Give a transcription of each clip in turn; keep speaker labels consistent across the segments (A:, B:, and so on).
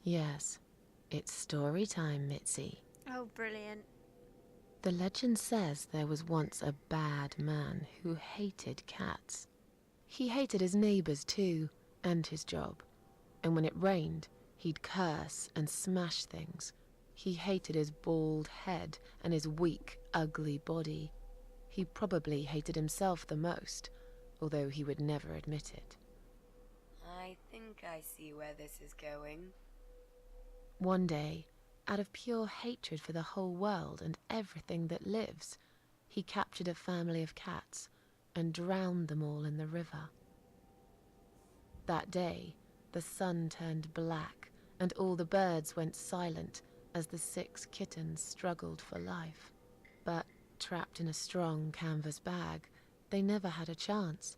A: Yes, it's story time, Mitzi.
B: Oh, brilliant.
A: The legend says there was once a bad man who hated cats. He hated his neighbors too, and his job. And when it rained, he'd curse and smash things. He hated his bald head and his weak, ugly body. He probably hated himself the most, although he would never admit it.
C: I think I see where this is going.
A: One day, out of pure hatred for the whole world and everything that lives, he captured a family of cats and drowned them all in the river. That day, the sun turned black and all the birds went silent as the 6 kittens struggled for life. But trapped in a strong canvas bag, they never had a chance.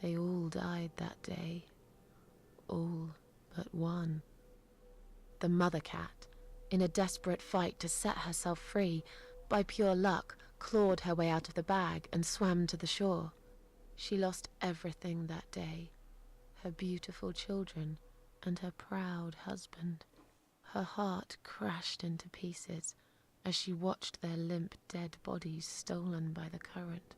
A: They all died that day. All but one. The mother cat, in a desperate fight to set herself free, by pure luck, clawed her way out of the bag and swam to the shore. She lost everything that day, her beautiful children and her proud husband. Her heart crashed into pieces as she watched their limp, dead bodies stolen by the current.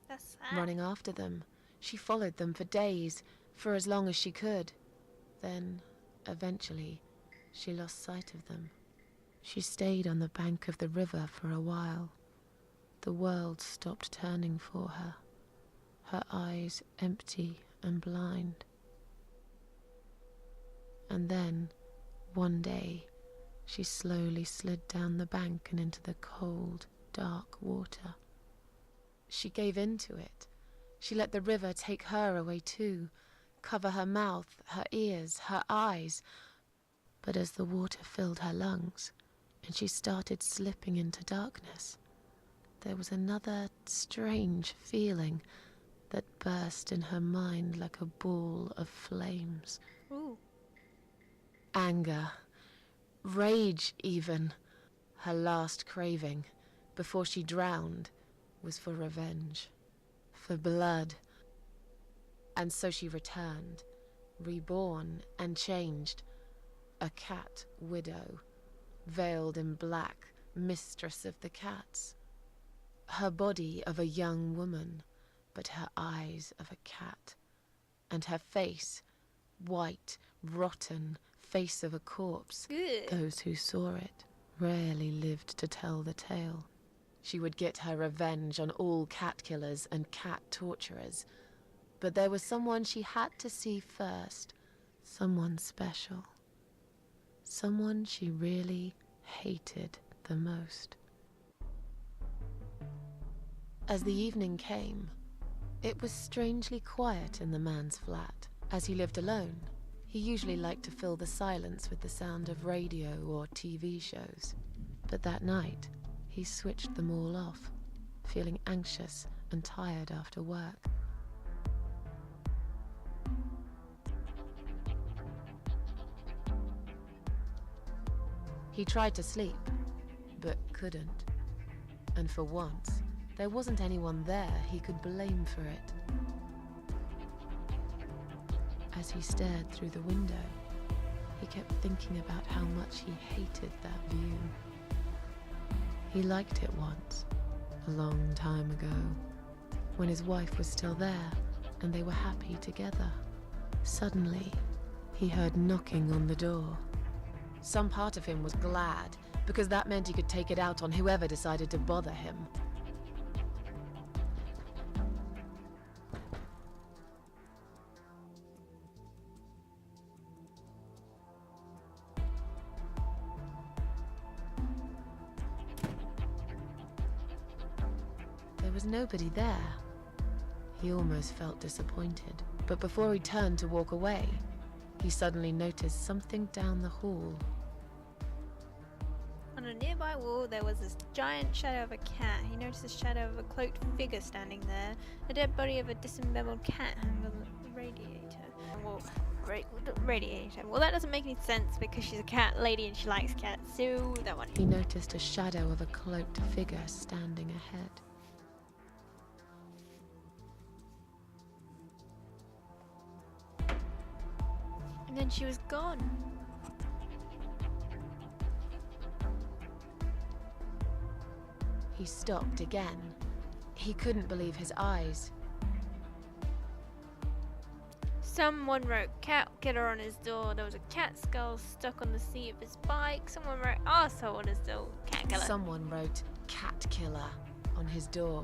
B: That's sad.
A: Running after them, she followed them for days, for as long as she could. Then, eventually, she lost sight of them. She stayed on the bank of the river for a while. The world stopped turning for her, her eyes empty and blind. And then, one day, she slowly slid down the bank and into the cold, dark water. She gave in to it. She let the river take her away too, cover her mouth, her ears, her eyes. But as the water filled her lungs and she started slipping into darkness, there was another strange feeling that burst in her mind like a ball of flames.
B: Ooh.
A: Anger, rage even. Her last craving, before she drowned, was for revenge, for blood. And so she returned, reborn and changed, a cat widow, veiled in black, mistress of the cats. Her body of a young woman, but her eyes of a cat, and her face, white, rotten, face of a corpse.
B: Good.
A: Those who saw it rarely lived to tell the tale. She would get her revenge on all cat killers and cat torturers. But there was someone she had to see first, someone special, someone she really hated the most. As the evening came, it was strangely quiet in the man's flat. As he lived alone, he usually liked to fill the silence with the sound of radio or TV shows. But that night, he switched them all off, feeling anxious and tired after work. He tried to sleep, but couldn't. And for once, there wasn't anyone there he could blame for it. As he stared through the window, he kept thinking about how much he hated that view. He liked it once, a long time ago, when his wife was still there and they were happy together. Suddenly, he heard knocking on the door. Some part of him was glad, because that meant he could take it out on whoever decided to bother him. There was nobody there. He almost felt disappointed, but before he turned to walk away, he suddenly noticed something down the hall.
B: On a nearby wall, there was this giant shadow of a cat. He noticed the shadow of a cloaked figure standing there. A dead body of a disemboweled cat hung on the radiator. Radiator. Well, that doesn't make any sense because she's a cat lady and she likes cats, so that one.
A: He noticed a shadow of a cloaked figure standing ahead.
B: And then she was gone.
A: He stopped again. He couldn't believe his eyes.
B: Someone wrote cat killer on his door. There was a cat skull stuck on the seat of his bike. Someone wrote arsehole on his door. Cat killer.
A: Someone wrote cat killer on his door.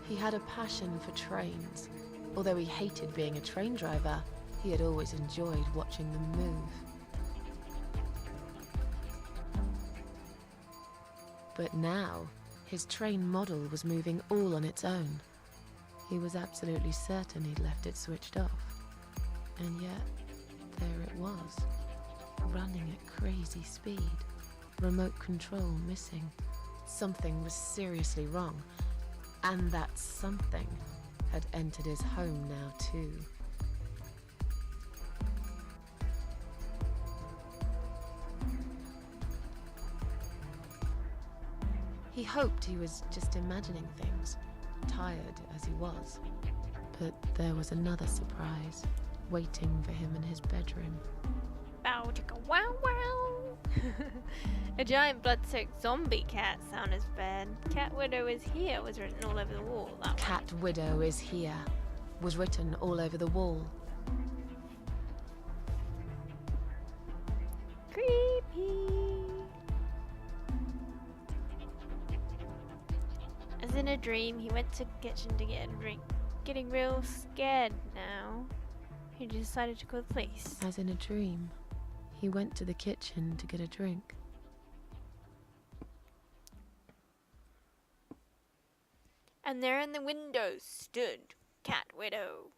A: He had a passion for trains. Although he hated being a train driver, he had always enjoyed watching them move. But now, his train model was moving all on its own. He was absolutely certain he'd left it switched off. And yet, there it was, running at crazy speed. Remote control missing. Something was seriously wrong. And that something had entered his home now too. He hoped he was just imagining things, tired as he was. But there was another surprise, waiting for him in his bedroom.
B: Bow chicka wow wow. A giant blood-soaked zombie cat sound is bad. Cat widow is here was written all over the wall. That
A: Cat widow is here was written all over the wall.
B: Creepy. As in a dream, he went to the kitchen to get a drink. Getting real scared now. He decided to call the police.
A: As in a dream, he went to the kitchen to get a drink.
B: And there in the window stood Cat Widow.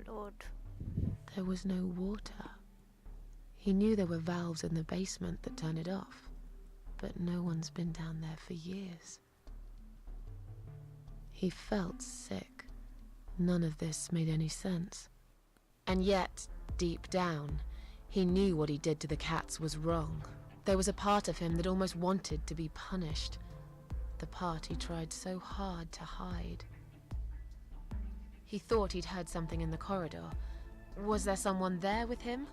B: Blood.
A: There was no water. He knew there were valves in the basement that turned it off, but no one's been down there for years. He felt sick. None of this made any sense. And yet, deep down, he knew what he did to the cats was wrong. There was a part of him that almost wanted to be punished. The part he tried so hard to hide. He thought he'd heard something in the corridor. Was there someone there with him?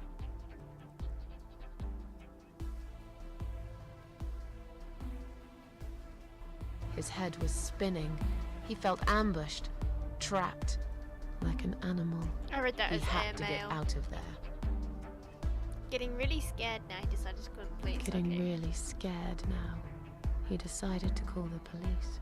A: His head was spinning. He felt ambushed, trapped, like an animal.
B: I read that
A: He
B: as
A: had to get
B: airmail.
A: out of there.
B: Getting really scared now, he decided to call the police.
A: Getting
B: Okay.
A: really scared now, he decided to call the police.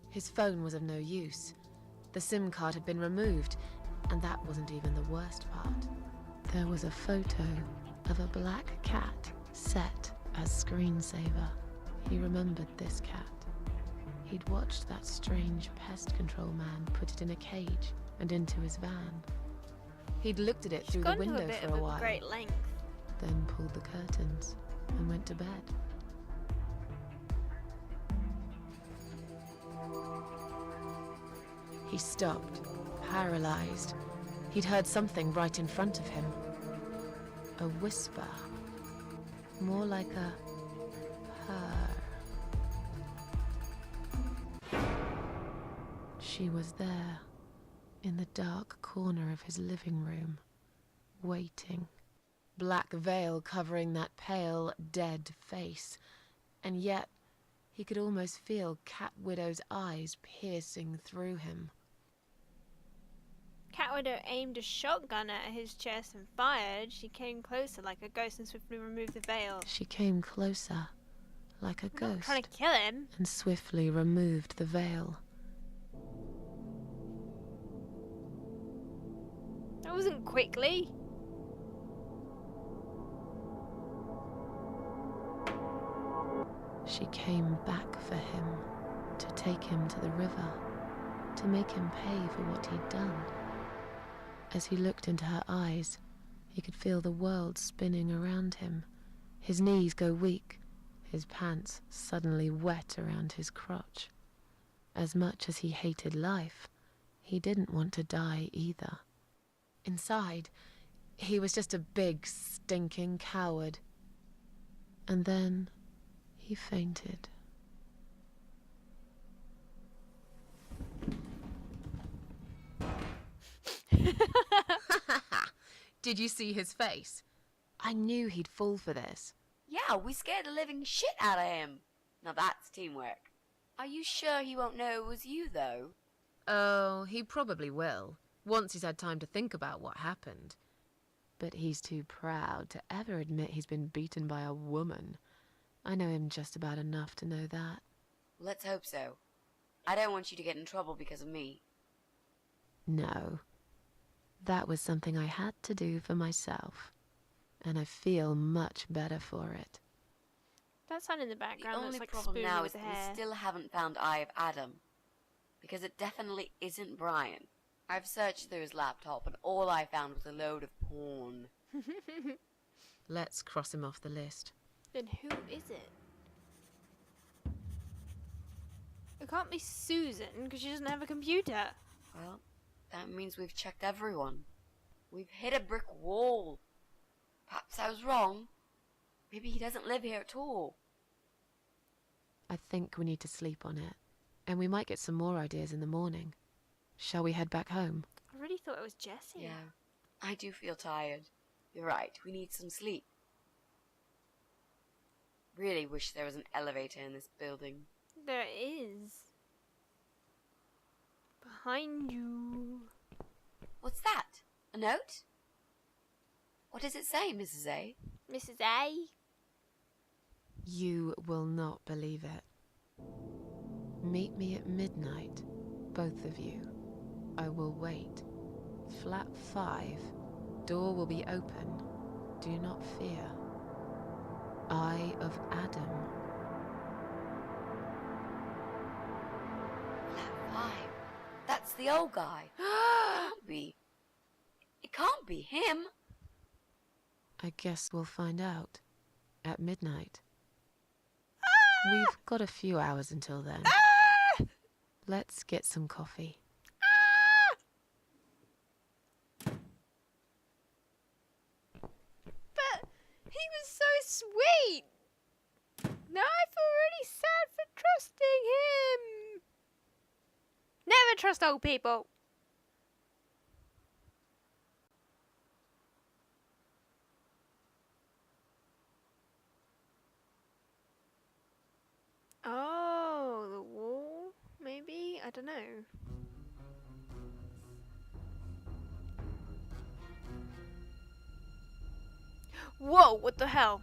A: His phone was of no use. The SIM card had been removed, and that wasn't even the worst part. There was a photo of a black cat set as screensaver. He remembered this cat. He'd watched that strange pest control man put it in a cage and into his van. He'd looked at it
B: She's
A: through the
B: gone to
A: window
B: a bit
A: for
B: of
A: a
B: a
A: while,
B: great length.
A: then pulled the curtains and went to bed. He stopped, paralyzed. He'd heard something right in front of him. A whisper. More like a purr. She was there, in the dark corner of his living room, waiting. Black veil covering that pale, dead face. And yet, he could almost feel Cat Widow's eyes piercing through him.
B: Cat Widow aimed a shotgun at his chest and fired. She came closer like a ghost and swiftly removed the veil.
A: She came closer, like a
B: I'm not
A: ghost,
B: trying to kill him.
A: and swiftly removed the veil.
B: That wasn't quickly.
A: She came back for him, to take him to the river, to make him pay for what he'd done. As he looked into her eyes, he could feel the world spinning around him, his knees go weak, his pants suddenly wet around his crotch. As much as he hated life, he didn't want to die either. Inside, he was just a big, stinking coward. And then he fainted. Did you see his face? I knew he'd fall for this.
C: Yeah, we scared the living shit out of him. Now that's teamwork. Are you sure he won't know it was you, though?
A: Oh, he probably will, once he's had time to think about what happened. But he's too proud to ever admit he's been beaten by a woman. I know him just about enough to know that.
C: Let's hope so. I don't want you to get in trouble because of me.
A: No. That was something I had to do for myself. And I feel much better for it.
B: That sound in the
C: The
B: background
C: only
B: looks like
C: problem
B: Spoon
C: now
B: with
C: is that
B: hair.
C: we still haven't found Eye of Adam. Because it definitely isn't Brian. I've searched through his laptop and all I found was a load of porn.
A: Let's cross him off the list.
B: Then who is it? It can't be Susan, because she doesn't have a computer.
C: Well, that means we've checked everyone. We've hit a brick wall. Perhaps I was wrong. Maybe he doesn't live here at all.
A: I think we need to sleep on it. And we might get some more ideas in the morning. Shall we head back home?
B: I really thought it was Jessie.
C: Yeah, I do feel tired. You're right, we need some sleep. Really wish there was an elevator in this building.
B: There is. Behind you.
C: What's that? A note? What does it say, Mrs. A?
B: Mrs. A.
A: You will not believe it. Meet me at midnight, both of you. I will wait. Flat 5. Door will be open. Do not fear. Eye of Adam.
C: Flat 5. That's the old guy. Can't be. It can't be him.
A: I guess we'll find out. At midnight. We've got a few hours until then. Let's get some coffee.
B: But he was so sweet. Now I feel really sad for trusting him. Never trust old people. Oh, the wall? Maybe? I don't know. Whoa, what the hell?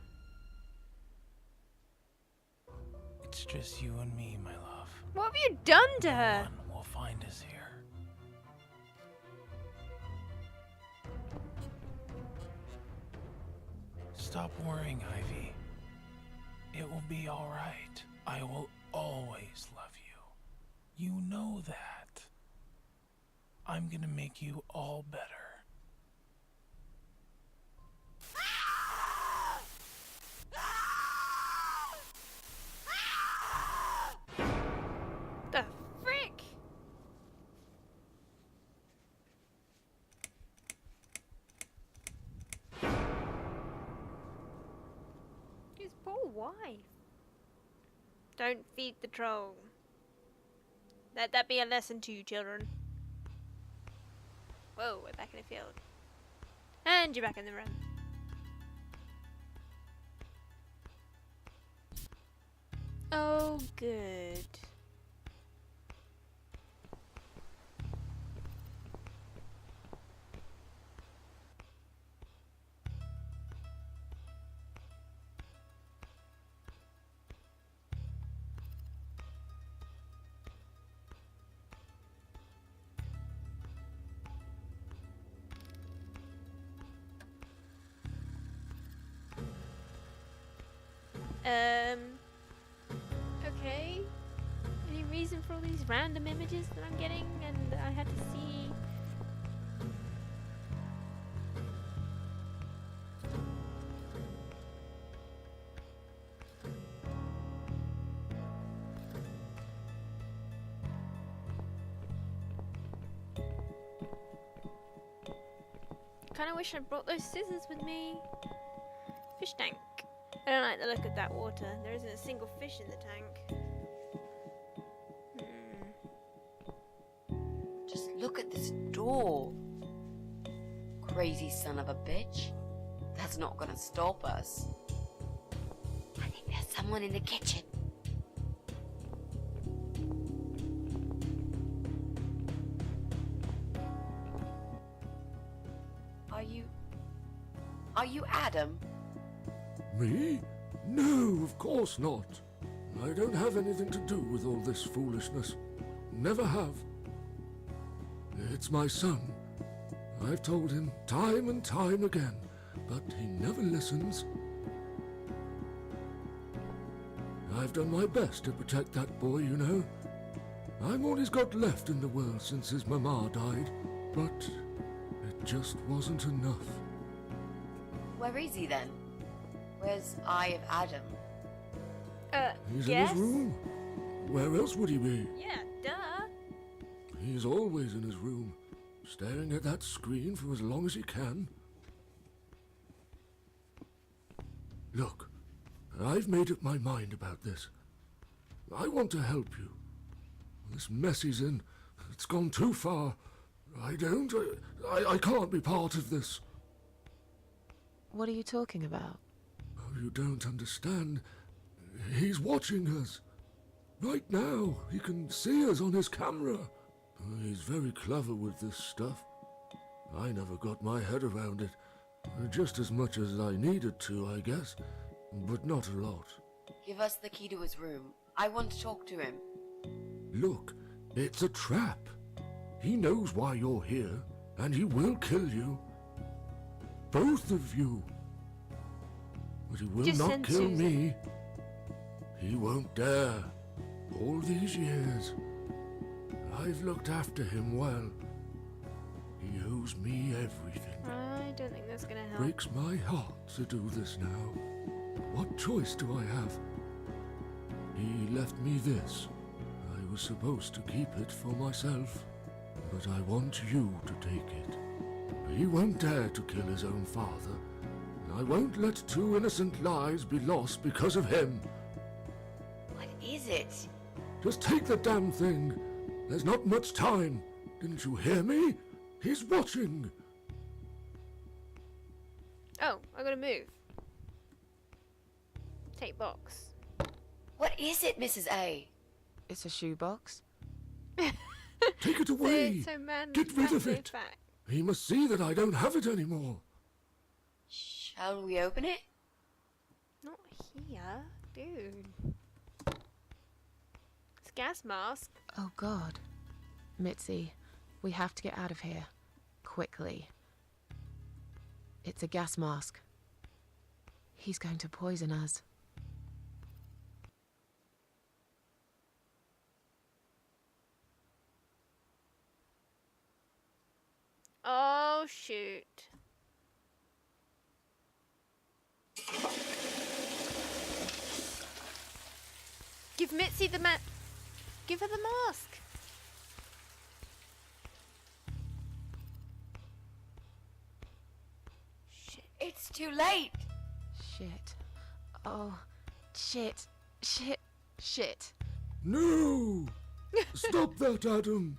D: It's just you and me, my love.
B: What have you done to her?
D: No one will find us here. Stop worrying, Ivy. It will be all right. I will always love you. You know that. I'm gonna make you all better.
B: The frick? His poor wife. Don't feed the troll. Let that be a lesson to you, children. Whoa, we're back in the field. And you're back in the room. Oh, good. Okay. Any reason for all these random images that I'm getting and I had to see? Kinda wish I brought those scissors with me. Fish tank. I don't like the look of that water. There isn't a single fish in the tank.
C: Just look at this door. Crazy son of a bitch. That's not gonna stop us. I think there's someone in the kitchen. Are you Adam?
E: Me? No, of course not. I don't have anything to do with all this foolishness. Never have. It's my son. I've told him time and time again, but he never listens. I've done my best to protect that boy, you know. I'm all he's got left in the world since his mama died, but it just wasn't enough.
C: Where is he then? Where's Eye of Adam?
E: He's
B: yes?
E: in his room. Where else would he be?
B: Yeah, duh.
E: He's always in his room, staring at that screen for as long as he can. Look, I've made up my mind about this. I want to help you. This mess he's in, it's gone too far. I can't be part of this.
A: What are you talking about?
E: Oh, you don't understand. He's watching us. Right now, he can see us on his camera. He's very clever with this stuff. I never got my head around it. Just as much as I needed to, I guess. But not a lot.
C: Give us the key to his room. I want to talk to him.
E: Look, it's a trap. He knows why you're here, and he will kill you. Both of you. But he will
B: Just
E: not
B: send
E: kill
B: Susan.
E: me. He won't dare. All these years, I've looked after him well. He owes me everything.
B: I don't think that's gonna help.
E: Breaks my heart to do this now. What choice do I have? He left me this. I was supposed to keep it for myself, but I want you to take it. He won't dare to kill his own father, and I won't let 2 innocent lives be lost because of him.
C: What is it?
E: Just take the damn thing. There's not much time. Didn't you hear me? He's watching.
B: Oh, I gotta move. Take box.
C: What is it, Mrs. A?
A: It's a shoebox.
E: Take it away.
B: So man,
E: Get rid of
B: so
E: it.
B: fat.
E: He must see that I don't have it anymore.
C: Shall we open it?
B: Not here, dude. It's a gas mask.
A: Oh God. Mitzi, we have to get out of here. Quickly. It's a gas mask. He's going to poison us.
B: Oh shoot. Give Mitzi the give her the mask. Shit.
C: It's too late.
A: Shit. Oh, shit. Shit. Shit.
E: No! Stop that, Adam!